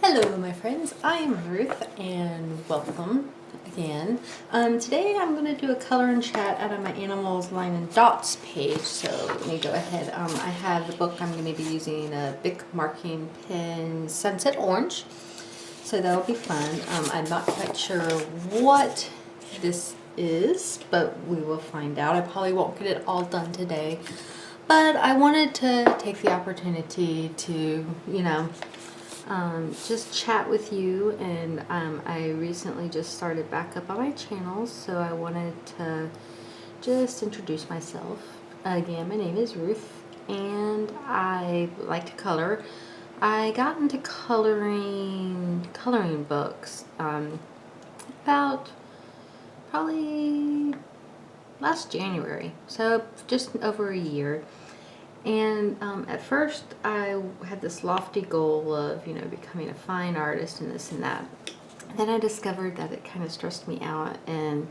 Hello my friends, I'm Ruth and welcome again. Today I'm going to do a color and chat out of my Animals Line and Dots page. So let me go ahead. I have the book. I'm going to be using a Bic marking pen Sunset Orange. So that'll be fun. I'm not quite sure what this is, but we will find out. I probably won't get it all done today. But I wanted to take the opportunity to, just chat with you, and I recently just started back up on my channel, so I wanted to just introduce myself. Again, my name is Ruth, and I like to color. I got into coloring books about probably last January, so just over a year. And at first I had this lofty goal of, becoming a fine artist and this and that. Then I discovered that it kind of stressed me out and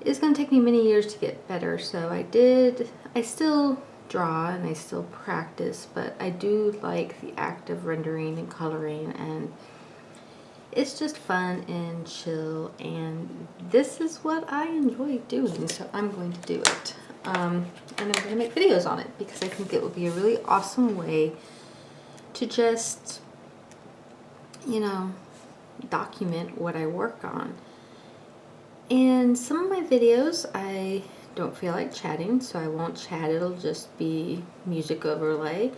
it's going to take me many years to get better. So I still draw and I still practice, but I do like the act of rendering and coloring, and it's just fun and chill, and this is what I enjoy doing, so I'm going to do it. And I'm going to make videos on it because I think it would be a really awesome way to just, document what I work on. And some of my videos I don't feel like chatting, so I won't chat. It'll just be music overlay.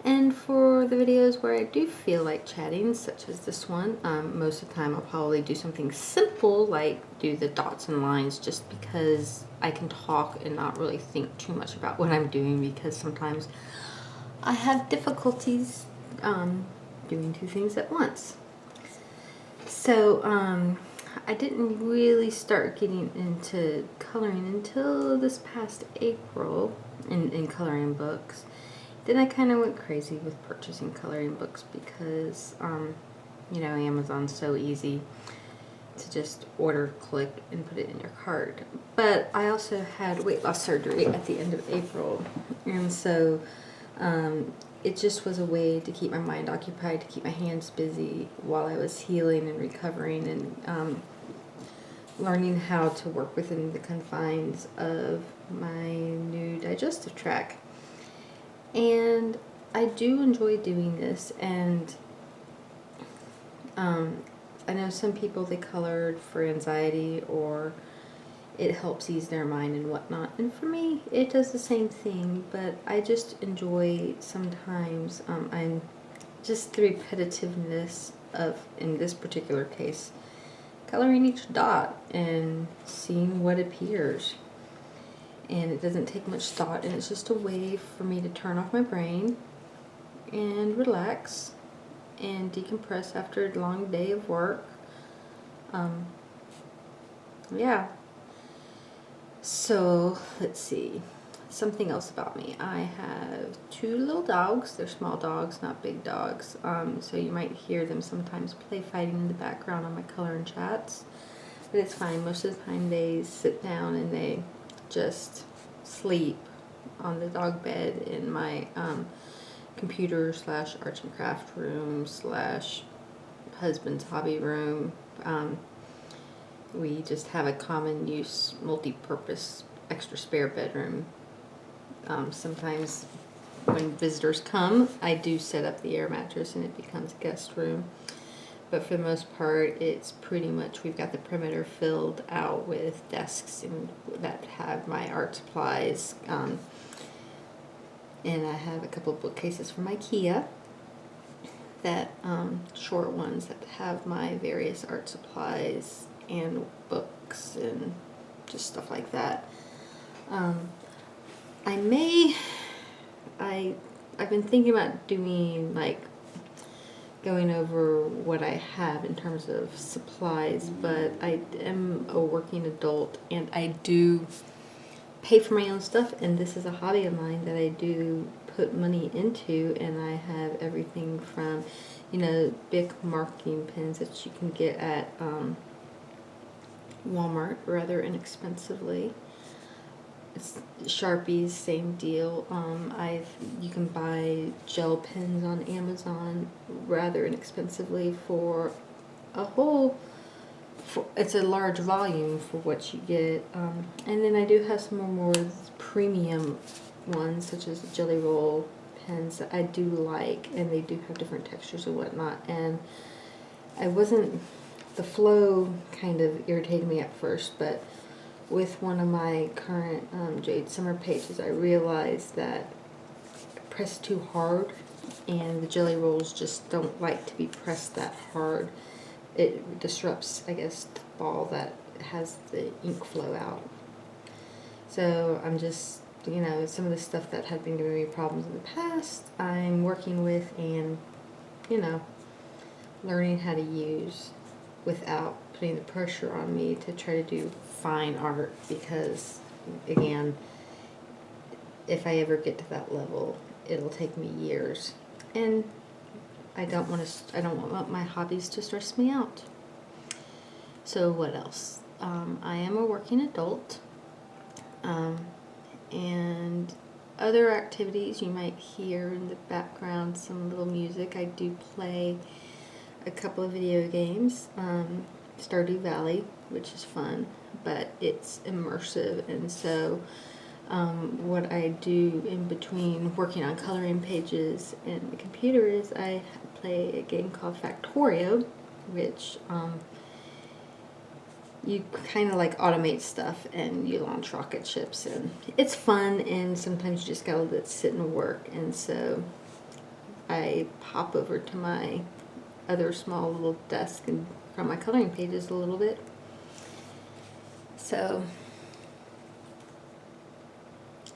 And for the videos where I do feel like chatting, such as this one, most of the time I'll probably do something simple like do the dots and lines, just because I can talk and not really think too much about what I'm doing, because sometimes I have difficulties doing two things at once. So I didn't really start getting into coloring until this past April in coloring books. Then I kind of went crazy with purchasing coloring books because, Amazon's so easy to just order, click, and put it in your cart. But I also had weight loss surgery at the end of April, and so it just was a way to keep my mind occupied, to keep my hands busy while I was healing and recovering and learning how to work within the confines of my new digestive tract. And I do enjoy doing this, and I know some people, they colored for anxiety or it helps ease their mind and whatnot, and for me it does the same thing, but I just enjoy sometimes I'm just the repetitiveness of, in this particular case, coloring each dot and seeing what appears. And it doesn't take much thought, and it's just a way for me to turn off my brain and relax and decompress after a long day of work. Yeah. So let's see. Something else about me. I have two little dogs. They're small dogs, not big dogs. So you might hear them sometimes play fighting in the background on my color and chats. But it's fine. Most of the time they sit down and they just sleep on the dog bed in my computer / arts and craft room / husband's hobby room. We just have a common use, multi-purpose, extra spare bedroom. Sometimes when visitors come, I do set up the air mattress and it becomes a guest room. But for the most part, it's pretty much, we've got the perimeter filled out with desks that have my art supplies. And I have a couple of bookcases from IKEA, that short ones that have my various art supplies and books and just stuff like that. I've been thinking about doing, going over what I have in terms of supplies, but I am a working adult and I do pay for my own stuff, and this is a hobby of mine that I do put money into, and I have everything from, Bic marking pens that you can get at Walmart rather inexpensively. It's Sharpies, same deal. You can buy gel pens on Amazon rather inexpensively for a whole. It's a large volume for what you get. And then I do have some more premium ones, such as Jelly Roll pens that I do like, and they do have different textures and whatnot. And the flow kind of irritated me at first, but with one of my current Jade Summer pages, I realized that I press too hard, and the Jelly Rolls just don't like to be pressed that hard. It disrupts, I guess, the ball that has the ink flow out. So I'm just, some of the stuff that had been giving me problems in the past, I'm working with and, learning how to use without putting the pressure on me to try to do fine art, because again, if I ever get to that level, it'll take me years, and I don't want my hobbies to stress me out. So what else? I am a working adult, and other activities you might hear in the background, some little music. I do play a couple of video games, Stardew Valley, which is fun, but it's immersive, and so what I do in between working on coloring pages and the computer is I play a game called Factorio, which you kind of like automate stuff and you launch rocket ships, and it's fun, and sometimes you just gotta let it sit and work. And so I pop over to my other small little desk and from my coloring pages a little bit. So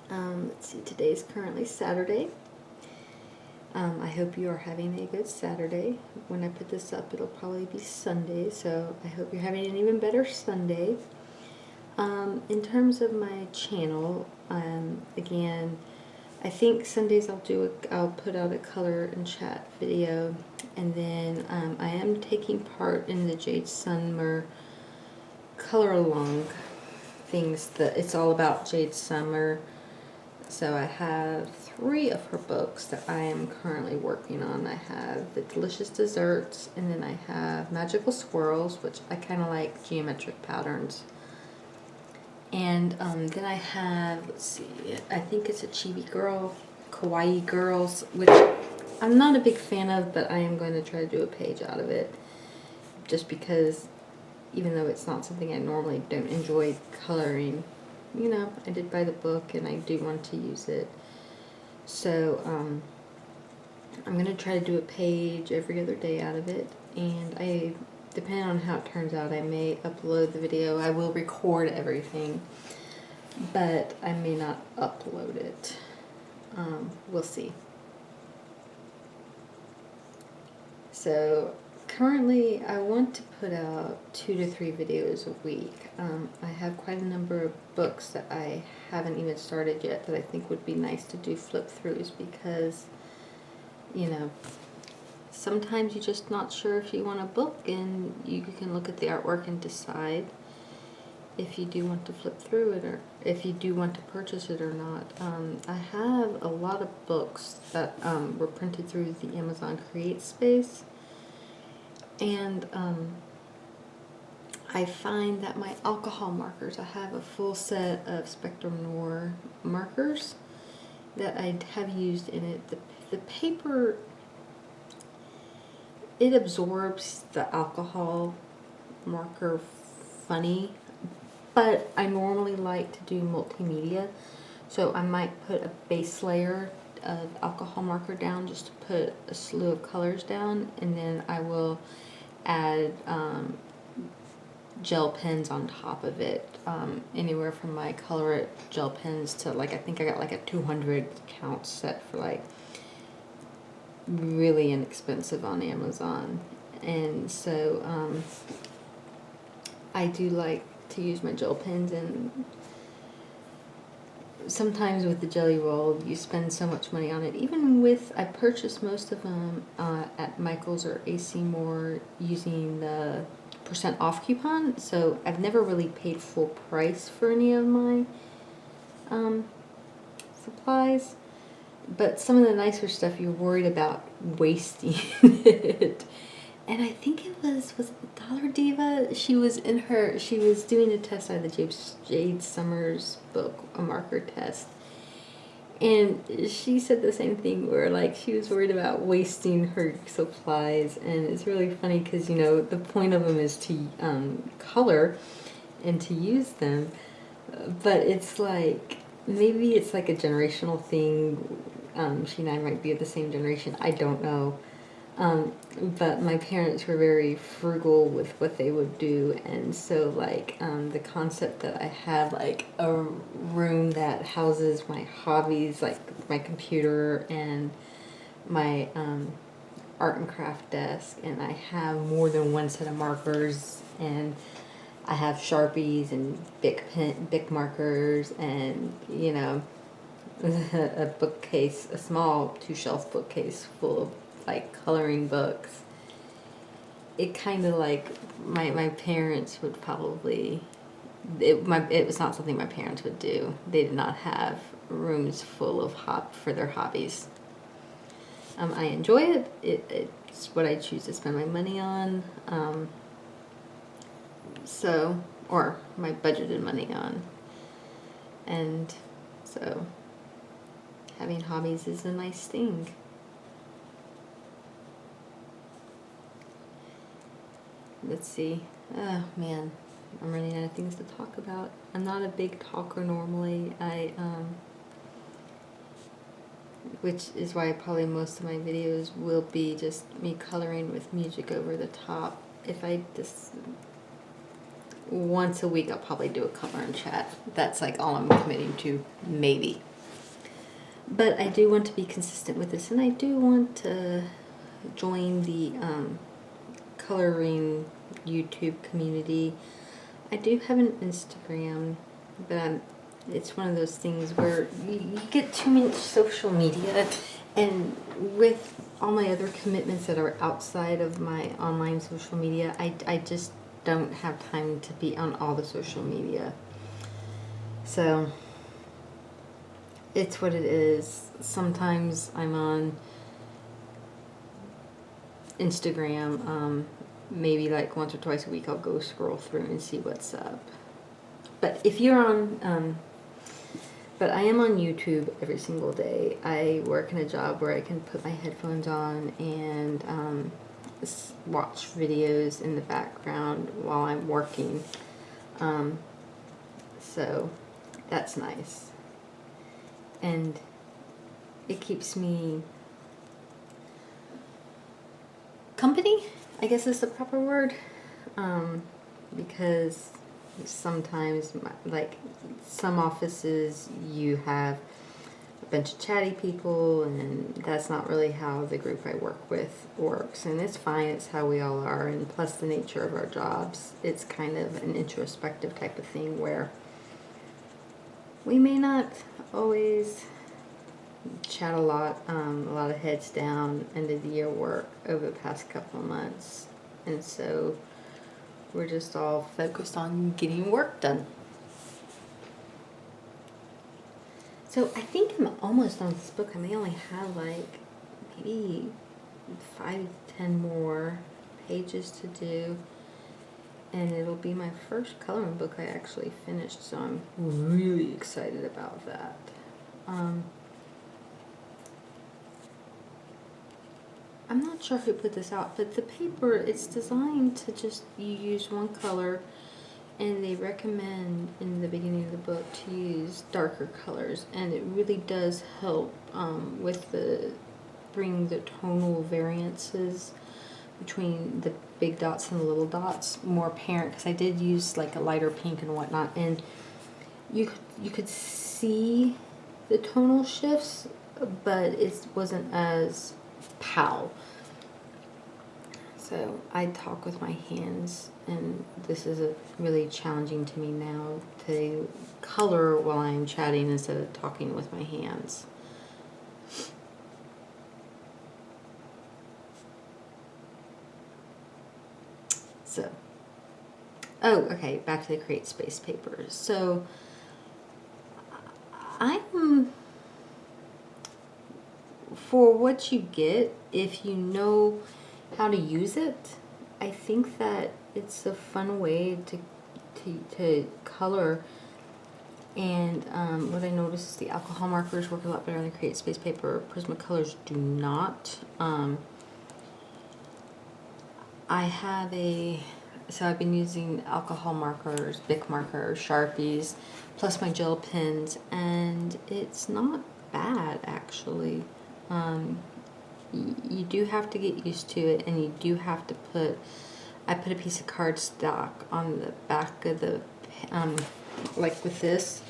let's see, today's currently Saturday. I hope you are having a good Saturday. When I put this up, it'll probably be Sunday, so I hope you're having an even better Sunday. In terms of my channel, again, I think Sundays I'll put out a color and chat video, and then I am taking part in the Jade Summer color along things. It's all about Jade Summer. So I have 3 of her books that I am currently working on. I have The Delicious Desserts, and then I have Magical Swirls, which I kind of like geometric patterns. And then I have, let's see, I think it's a Chibi Girl, Kawaii Girls, which I'm not a big fan of, but I am going to try to do a page out of it. Just because, even though it's not something I normally don't enjoy coloring, I did buy the book and I do want to use it. So I'm going to try to do a page every other day out of it, and depending on how it turns out, I may upload the video. I will record everything, but I may not upload it. We'll see. So currently I want to put out 2 to 3 videos a week. I have quite a number of books that I haven't even started yet that I think would be nice to do flip throughs, because sometimes you're just not sure if you want a book, and you can look at the artwork and decide if you do want to flip through it, or if you do want to purchase it or not. I have a lot of books that were printed through the Amazon Create Space, and I find that my alcohol markers, I have a full set of Spectrum Noir markers that I have used in it. The paper, it absorbs the alcohol marker funny, but I normally like to do multimedia, so I might put a base layer of alcohol marker down just to put a slew of colors down, and then I will add gel pens on top of it, anywhere from my Color It gel pens to I think I got a 200 count set for really inexpensive on Amazon. And so I do like to use my gel pens, and sometimes with the Jelly Roll you spend so much money on it. Even with, I purchased most of them at Michael's or AC Moore using the % off coupon, so I've never really paid full price for any of mine. supplies. But some of the nicer stuff you're worried about wasting it. And I think it was it Dollar Diva? She was doing a test out of the Jade Summers book, a marker test. And she said the same thing where, like, she was worried about wasting her supplies. And it's really funny because, you know, the point of them is to color and to use them. But it's like, maybe it's like a generational thing. She and I might be of the same generation. I don't know. But my parents were very frugal with what they would do, and so like the concept that I had like a room that houses my hobbies, like my computer and my art and craft desk, and I have more than one set of markers, and I have Sharpies and Bic markers, and you know, a bookcase, a small 2-shelf bookcase full of like coloring books. It kind of like my parents would probably, it was not something my parents would do. They did not have rooms full of for their hobbies. I enjoy it. It's what I choose to spend my money on. Or my budgeted money on. And so having hobbies is a nice thing. Let's see. Oh man, I'm running out of things to talk about. I'm not a big talker normally. Which is why probably most of my videos will be just me coloring with music over the top. If I just once a week, I'll probably do a color and chat. That's like all I'm committing to, maybe. But I do want to be consistent with this, and I do want to join the coloring YouTube community. I do have an Instagram, but it's one of those things where you get too much social media, and with all my other commitments that are outside of my online social media, I just don't have time to be on all the social media. So it's what it is. Sometimes I'm on Instagram, maybe like once or twice a week I'll go scroll through and see what's up. But if you're on, but I am on YouTube every single day. I work in a job where I can put my headphones on and watch videos in the background while I'm working. So that's nice. And it keeps me company, I guess is the proper word, because sometimes, like some offices, you have a bunch of chatty people, and that's not really how the group I work with works, and it's fine, it's how we all are, and plus the nature of our jobs, it's kind of an introspective type of thing where we may not always chat a lot of heads down, end of the year work over the past couple of months, and so we're just all focused on getting work done. So I think I'm almost on this book. I may only have like maybe 5-10 more pages to do, and it'll be my first coloring book I actually finished, so I'm really excited about that. I'm not sure who put this out, but the paper, it's designed to just, you use one color, and they recommend in the beginning of the book to use darker colors, and it really does help with bring the tonal variances between the big dots and the little dots more apparent, because I did use like a lighter pink and whatnot, and you could see the tonal shifts, but it wasn't as pow. So I talk with my hands, and this is really challenging to me now to color while I'm chatting instead of talking with my hands. So, oh, okay, back to the Create Space papers. So for what you get, if you know how to use it, I think that it's a fun way to color. And what I noticed is the alcohol markers work a lot better than Create Space paper. Prismacolors do not. So I've been using alcohol markers, Bic markers, Sharpies, plus my gel pens, and it's not bad actually. You do have to get used to it, and you do have to I put a piece of cardstock on the back of the, like with this,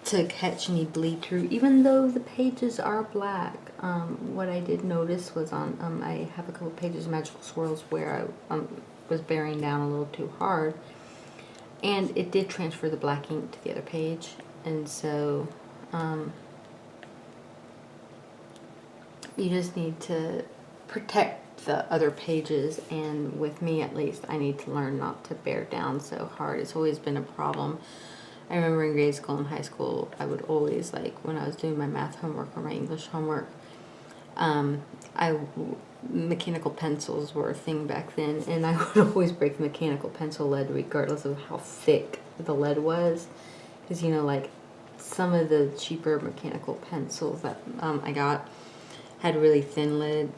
to catch any bleed through, even though the pages are black. What I did notice was I have a couple pages of Magical Swirls where I was bearing down a little too hard, and it did transfer the black ink to the other page, and so you just need to protect the other pages, and with me at least, I need to learn not to bear down so hard. It's always been a problem. I remember in grade school and high school, I would always, like, when I was doing my math homework or my English homework, mechanical pencils were a thing back then, and I would always break the mechanical pencil lead regardless of how thick the lead was. Because, you know, like, some of the cheaper mechanical pencils that I got had really thin lead,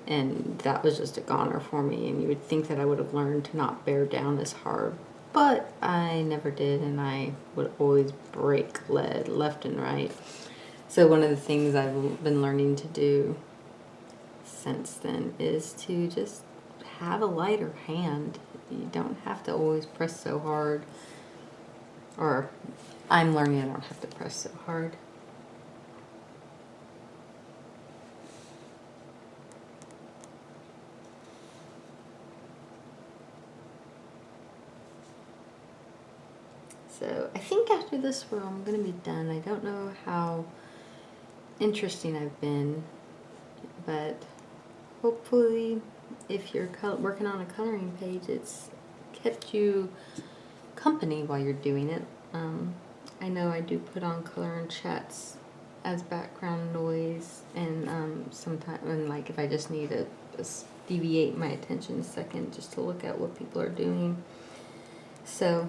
and that was just a goner for me, and you would think that I would have learned to not bear down as hard. But I never did, and I would always break lead left and right. So one of the things I've been learning to do since then is to just have a lighter hand. You don't have to always press so hard. Or I'm learning I don't have to press so hard. So I think after this row I'm going to be done. I don't know how interesting I've been, but hopefully if you're working on a coloring page, it's kept you company while you're doing it. I know I do put on color and chats as background noise, and sometimes, and like if I just need to just deviate my attention a second just to look at what people are doing. So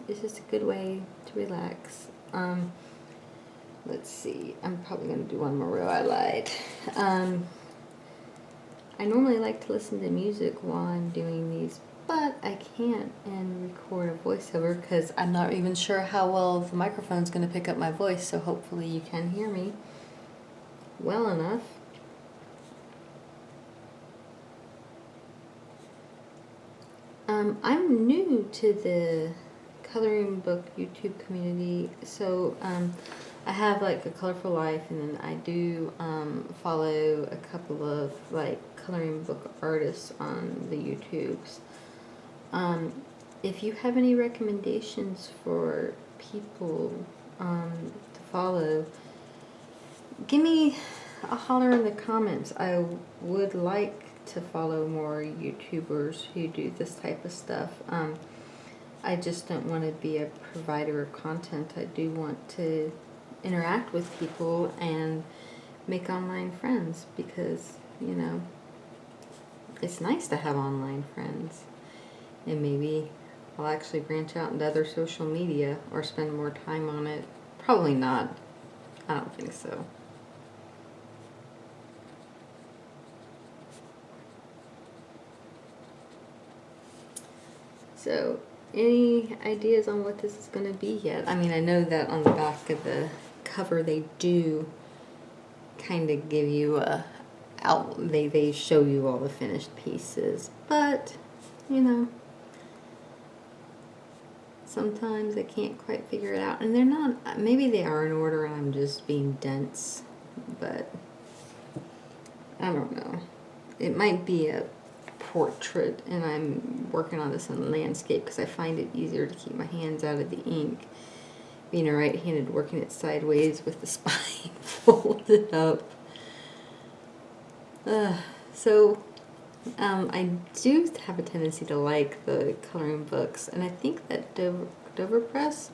it's just a good way to relax. Let's see, I'm probably going to do one more row. I lied. I normally like to listen to music while I'm doing these, but I can't and record a voiceover because I'm not even sure how well the microphone's going to pick up my voice, so hopefully you can hear me well enough. I'm new to the coloring book YouTube community, so I have like a Colorful Life, and then I do follow a couple of like coloring book artists on the YouTubes. If you have any recommendations for people to follow, give me a holler in the comments. I would like to follow more YouTubers who do this type of stuff. I just don't want to be a provider of content. I do want to interact with people and make online friends because, you know, it's nice to have online friends. And maybe I'll actually branch out into other social media or spend more time on it. Probably not. I don't think so. So, any ideas on what this is going to be yet? I mean, I know that on the back of the cover they do kind of give you they show you all the finished pieces, but, you know, sometimes I can't quite figure it out, and they're not, maybe they are in order and I'm just being dense, but I don't know. It might be a portrait, and I'm working on this in landscape because I find it easier to keep my hands out of the ink. Being a right-handed, working it sideways with the spine folded up. I do have a tendency to like the coloring books, and I think that Dover Press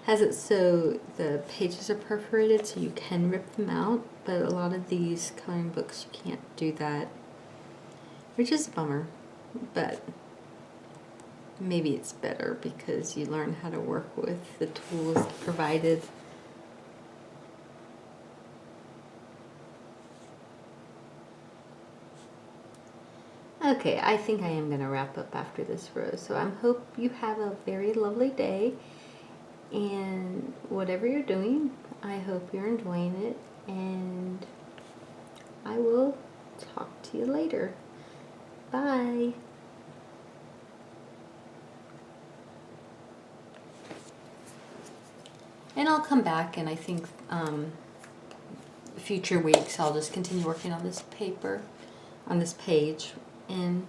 has it so the pages are perforated so you can rip them out, but a lot of these coloring books you can't do that, which is a bummer, but maybe it's better because you learn how to work with the tools provided. Okay, I think I am going to wrap up after this row. So I hope you have a very lovely day. And whatever you're doing, I hope you're enjoying it. And I will talk to you later. Bye. And I'll come back, and I think future weeks I'll just continue working on this paper, on this page. And,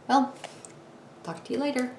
well, talk to you later.